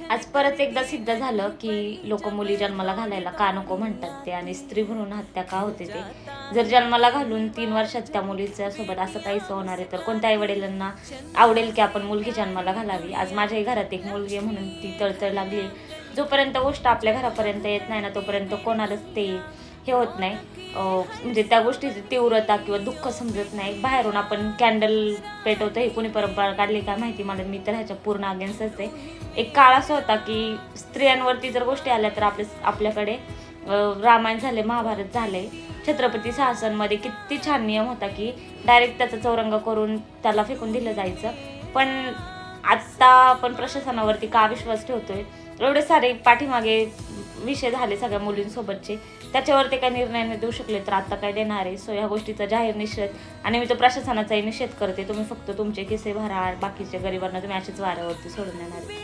आज परत एकदा सिद्ध झालं की लोक मुली जन्माला घालायला का नको म्हणतात ते, आणि स्त्री भ्रूण हत्या का होते ते. जर जन्माला घालून 3 वर्षात त्या मुलीच्या सोबत असं काहीच होणार आहे तर कोणत्या आई वडिलांना आवडेल की आपण मुलगी जन्माला घालावी. आज माझ्याही घरात एक मुलगी आहे म्हणून ती तळतळ लागली. जोपर्यंत गोष्ट आपल्या घरापर्यंत येत नाही ना तोपर्यंत कोणालाच ते हे होत नाही, म्हणजे त्या गोष्टीची तीव्रता किंवा दुःख समजत नाही. बाहेरून आपण कॅन्डल पेटवतो, हे कोणी परंपरा काढली काय माहिती, मला मी तर ह्याच्या पूर्ण अगेन्स्टच आहे. एक काळ असा होता की स्त्रियांवरती जर गोष्टी आल्या तर आपल्याकडे रामायण झाले, महाभारत झाले, छत्रपती शासनमध्ये किती छान नियम होता की डायरेक्ट त्याचा चौरंग करून त्याला फेकून दिलं जायचं. पण आत्ता आपण प्रशासनावरती का विश्वास ठेवतोय, एवढे सारे पाठीमागे विषय झाले सगळ्या मुलींसोबतचे, त्याच्यावर ते काही निर्णय नाही देऊ शकले तर आता काय देणार आहे. सो ह्या गोष्टीचा जाहीर निषेध, आणि मी तो प्रशासनाचाही निषेध करते. तुम्ही फक्त तुमचे किस्से भरा, बाकीच्या गरिबांना तुम्ही असेच वाऱ्यावरती सोडून देणार आहे.